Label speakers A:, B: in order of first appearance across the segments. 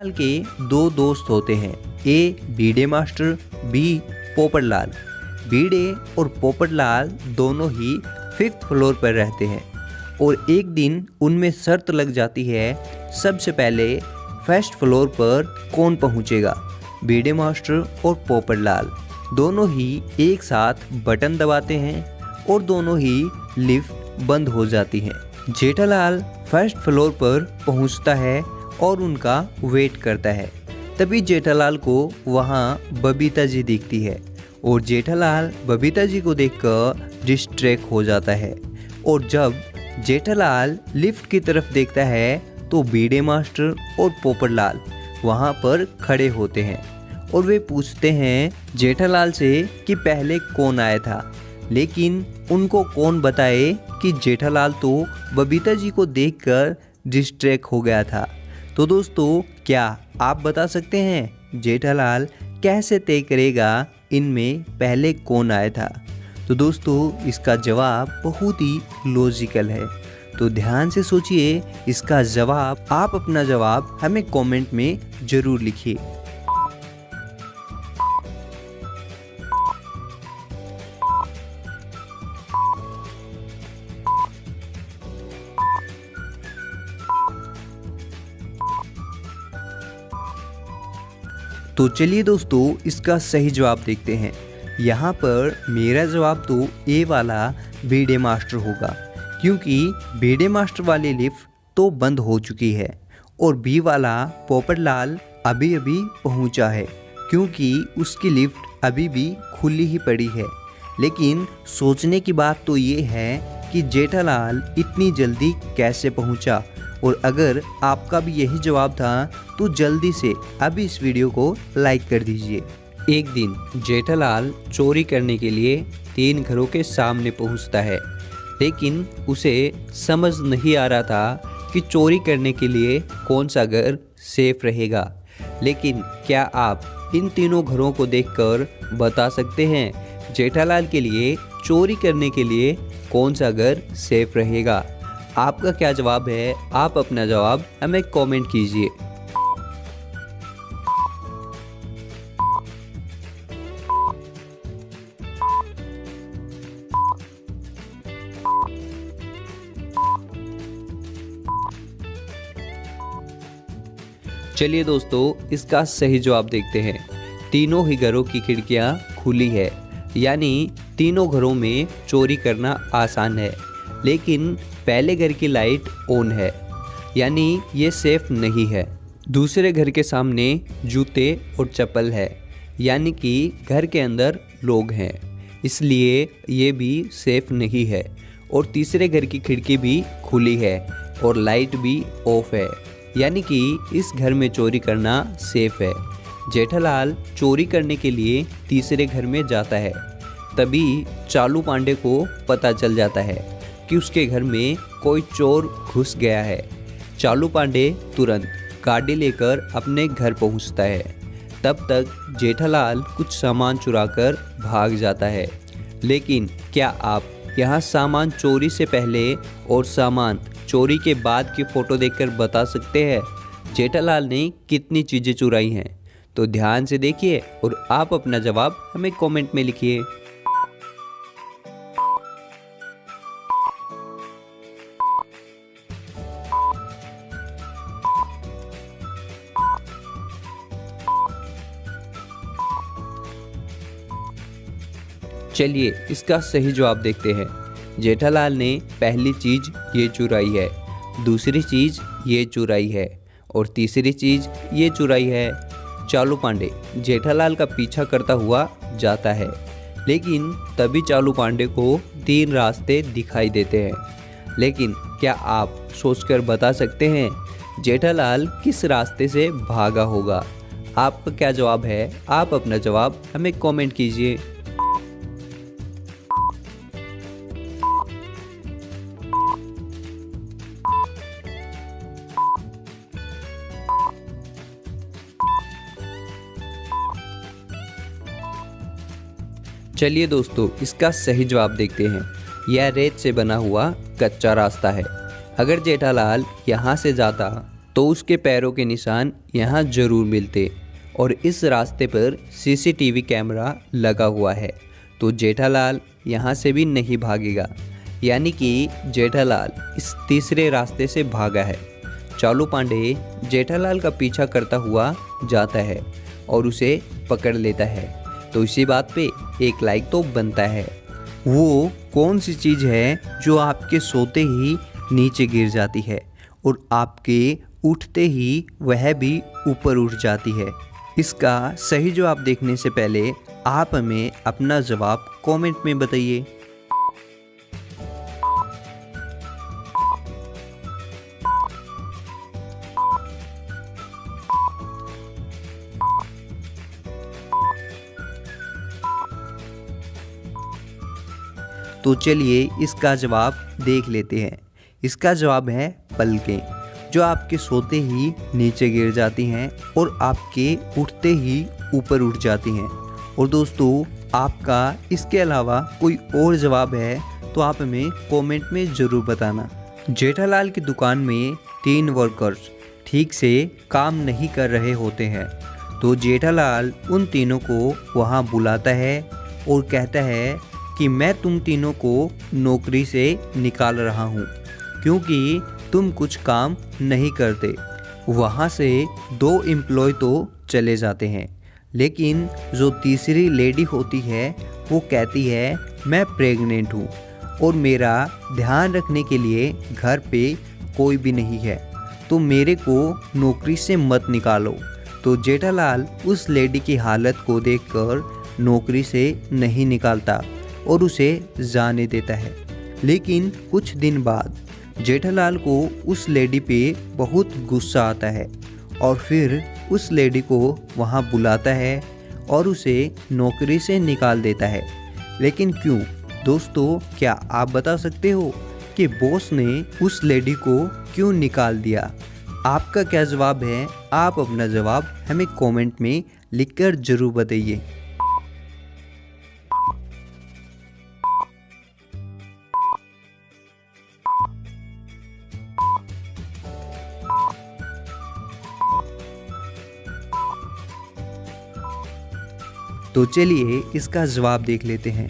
A: लाल के दो दोस्त होते हैं, ए बीडे मास्टर, बी पोपटलाल। बीडे और पोपटलाल दोनों ही 5th फ्लोर पर रहते हैं और एक दिन उनमें शर्त लग जाती है, सबसे पहले 1st फ्लोर पर कौन पहुंचेगा। बीडे मास्टर और पोपटलाल दोनों ही एक साथ बटन दबाते हैं और दोनों ही लिफ्ट बंद हो जाती है। जेठालाल 1st फ्लोर पर पहुंचता है और उनका वेट करता है। तभी जेठालाल को वहाँ बबीता जी दिखती है और जेठालाल बबीता जी को देखकर डिस्ट्रैक्ट हो जाता है। और जब जेठालाल लिफ्ट की तरफ देखता है तो बीडे मास्टर और पोपटलाल वहाँ पर खड़े होते हैं और वे पूछते हैं जेठालाल से कि पहले कौन आया था, लेकिन उनको कौन बताए कि जेठालाल तो बबीता जी को देखकर डिस्ट्रैक्ट हो गया था। तो दोस्तों, क्या आप बता सकते हैं जेठालाल कैसे तय करेगा इनमें पहले कौन आया था। तो दोस्तों, इसका जवाब बहुत ही लॉजिकल है, तो ध्यान से सोचिए इसका जवाब। आप अपना जवाब हमें कमेंट में ज़रूर लिखिए। तो चलिए दोस्तों, इसका सही जवाब देखते हैं। यहाँ पर मेरा जवाब तो ए वाला बीडे मास्टर होगा, क्योंकि बीडे मास्टर वाली लिफ्ट तो बंद हो चुकी है और बी वाला पोपटलाल अभी अभी पहुँचा है, क्योंकि उसकी लिफ्ट अभी भी खुली ही पड़ी है। लेकिन सोचने की बात तो ये है कि जेठालाल इतनी जल्दी कैसे पहुँचा। और अगर आपका भी यही जवाब था तो जल्दी से अभी इस वीडियो को लाइक कर दीजिए। एक दिन जेठालाल चोरी करने के लिए 3 घरों के सामने पहुंचता है, लेकिन उसे समझ नहीं आ रहा था कि चोरी करने के लिए कौन सा घर सेफ रहेगा। लेकिन क्या आप इन तीनों घरों को देखकर बता सकते हैं जेठालाल के लिए चोरी करने के लिए कौन सा घर सेफ रहेगा। आपका क्या जवाब है, आप अपना जवाब हमें कमेंट कीजिए। चलिए दोस्तों, इसका सही जवाब देखते हैं। तीनों ही घरों की खिड़कियां खुली है, यानी तीनों घरों में चोरी करना आसान है। लेकिन पहले घर की लाइट ऑन है, यानी ये सेफ नहीं है। दूसरे घर के सामने जूते और चप्पल है, यानी कि घर के अंदर लोग हैं, इसलिए ये भी सेफ नहीं है। और तीसरे घर की खिड़की भी खुली है और लाइट भी ऑफ है, यानी कि इस घर में चोरी करना सेफ है। जेठालाल चोरी करने के लिए तीसरे घर में जाता है। तभी चालू पांडे को पता चल जाता है कि उसके घर में कोई चोर घुस गया है। चालू पांडे तुरंत गाड़ी लेकर अपने घर पहुंचता है। तब तक जेठालाल कुछ सामान चुराकर भाग जाता है। लेकिन क्या आप यहाँ सामान चोरी से पहले और सामान चोरी के बाद की फ़ोटो देखकर बता सकते हैं जेठालाल ने कितनी चीज़ें चुराई हैं। तो ध्यान से देखिए और आप अपना जवाब हमें कमेंट में लिखिए। चलिए इसका सही जवाब देखते हैं। जेठालाल ने पहली चीज़ ये चुराई है, दूसरी चीज़ ये चुराई है और तीसरी चीज़ ये चुराई है। चालू पांडे जेठालाल का पीछा करता हुआ जाता है, लेकिन तभी चालू पांडे को 3 रास्ते दिखाई देते हैं। लेकिन क्या आप सोचकर बता सकते हैं जेठालाल किस रास्ते से भागा होगा। आपका क्या जवाब है, आप अपना जवाब हमें कमेंट कीजिए। चलिए दोस्तों, इसका सही जवाब देखते हैं। यह रेत से बना हुआ कच्चा रास्ता है। अगर जेठालाल यहाँ से जाता तो तो उसके पैरों के निशान यहाँ ज़रूर मिलते और इस रास्ते पर सीसीटीवी कैमरा लगा हुआ है, तो जेठालाल यहाँ से भी नहीं भागेगा। यानी कि जेठालाल इस तीसरे रास्ते से भागा है। चालू पांडे जेठालाल का पीछा करता हुआ जाता है और उसे पकड़ लेता है। तो इसी बात पे एक लाइक तो बनता है। वो कौन सी चीज़ है जो आपके सोते ही नीचे गिर जाती है और आपके उठते ही वह भी ऊपर उठ जाती है? इसका सही जवाब देखने से पहले आप हमें अपना जवाब कमेंट में बताइए। तो चलिए इसका जवाब देख लेते हैं। इसका जवाब है पलकें, जो आपके सोते ही नीचे गिर जाती हैं और आपके उठते ही ऊपर उठ जाती हैं। और दोस्तों, आपका इसके अलावा कोई और जवाब है तो आप हमें कमेंट में ज़रूर बताना। जेठालाल की दुकान में 3 वर्कर्स ठीक से काम नहीं कर रहे होते हैं, तो जेठालाल उन तीनों को वहाँ बुलाता है और कहता है कि मैं तुम तीनों को नौकरी से निकाल रहा हूँ क्योंकि तुम कुछ काम नहीं करते। वहाँ से 2 एम्प्लॉय तो चले जाते हैं, लेकिन जो तीसरी लेडी होती है वो कहती है मैं प्रेग्नेंट हूँ और मेरा ध्यान रखने के लिए घर पे कोई भी नहीं है, तो मेरे को नौकरी से मत निकालो। तो जेठालाल उस लेडी की हालत को देखकर नौकरी से नहीं निकालता और उसे जाने देता है। लेकिन कुछ दिन बाद जेठालाल को उस लेडी पे बहुत गुस्सा आता है और फिर उस लेडी को वहाँ बुलाता है और उसे नौकरी से निकाल देता है। लेकिन क्यों दोस्तों, क्या आप बता सकते हो कि बॉस ने उस लेडी को क्यों निकाल दिया? आपका क्या जवाब है? आप अपना जवाब हमें कमेंट में लिखकर ज़रूर बताइए। तो चलिए इसका जवाब देख लेते हैं।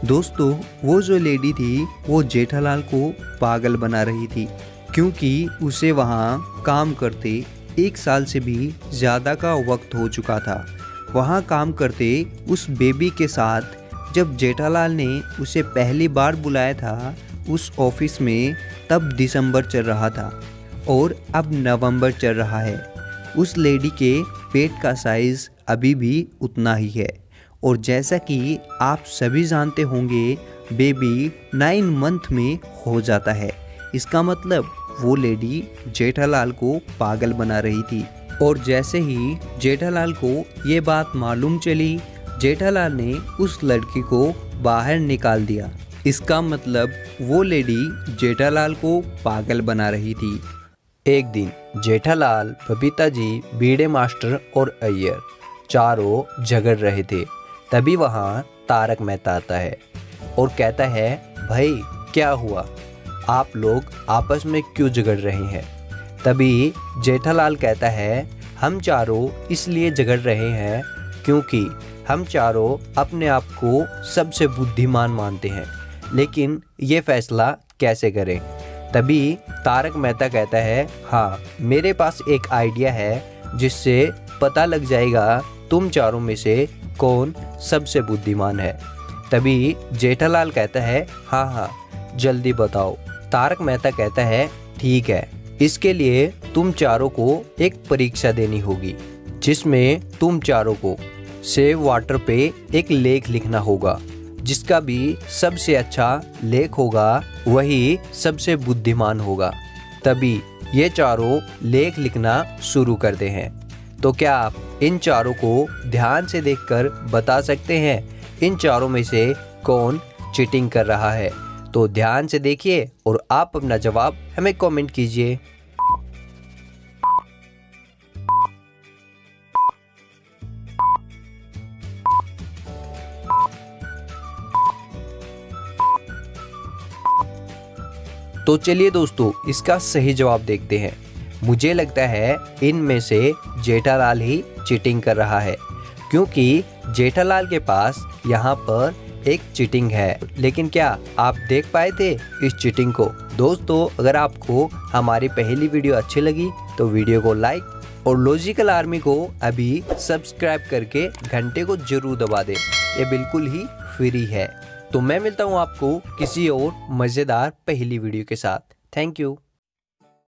A: दोस्तों, वो जो लेडी थी वो जेठालाल को पागल बना रही थी, क्योंकि उसे वहाँ काम करते 1 साल से भी ज़्यादा का वक्त हो चुका था। वहाँ काम करते उस बेबी के साथ जब जेठालाल ने उसे पहली बार बुलाया था उस ऑफिस में, तब दिसंबर चल रहा था और अब नवंबर चल रहा है। उस लेडी के पेट का साइज़ अभी भी उतना ही है और जैसा कि आप सभी जानते होंगे, बेबी 9 मंथ में हो जाता है। इसका मतलब वो लेडी जेठालाल को पागल बना रही थी और जैसे ही जेठालाल को ये बात मालूम चली, जेठालाल ने उस लड़की को बाहर निकाल दिया। इसका मतलब वो लेडी जेठालाल को पागल बना रही थी। एक दिन जेठालाल, बबीता जी, बीड़े मास्टर और अय्यर चारों झगड़ रहे थे। तभी वहाँ तारक मेहता आता है और कहता है, भाई क्या हुआ, आप लोग आपस में क्यों झगड़ रहे हैं? तभी जेठालाल कहता है, हम चारों इसलिए झगड़ रहे हैं क्योंकि हम चारों अपने आप को सबसे बुद्धिमान मानते हैं, लेकिन ये फैसला कैसे करें? तभी तारक मेहता कहता है, हाँ मेरे पास एक आइडिया है जिससे पता लग जाएगा तुम चारों में से कौन सबसे बुद्धिमान है। तभी जेठालाल कहता है, हाँ जल्दी बताओ। तारक मेहता कहता है, ठीक है, इसके लिए तुम चारों को एक परीक्षा देनी होगी जिसमें तुम चारों को सेव वाटर पे एक लेख लिखना होगा। जिसका भी सबसे अच्छा लेख होगा वही सबसे बुद्धिमान होगा। तभी ये चारों लेख लिखना शुरू करते हैं। तो क्या आप इन चारों को ध्यान से देखकर बता सकते हैं इन चारों में से कौन चीटिंग कर रहा है? तो ध्यान से देखिए और आप अपना जवाब हमें कमेंट कीजिए। तो चलिए दोस्तों, इसका सही जवाब देखते हैं। मुझे लगता है इनमें से जेठालाल ही चीटिंग कर रहा है, क्योंकि जेठालाल के पास यहाँ पर एक चीटिंग है। लेकिन क्या आप देख पाए थे इस चीटिंग को? दोस्तों, अगर आपको हमारी पहली वीडियो अच्छी लगी तो वीडियो को लाइक और लॉजिकल आर्मी को अभी सब्सक्राइब करके घंटे को जरूर दबा दे। ये बिल्कुल ही फ्री है। तो मैं मिलता हूँ आपको किसी और मज़ेदार पहली वीडियो के साथ। Thank you.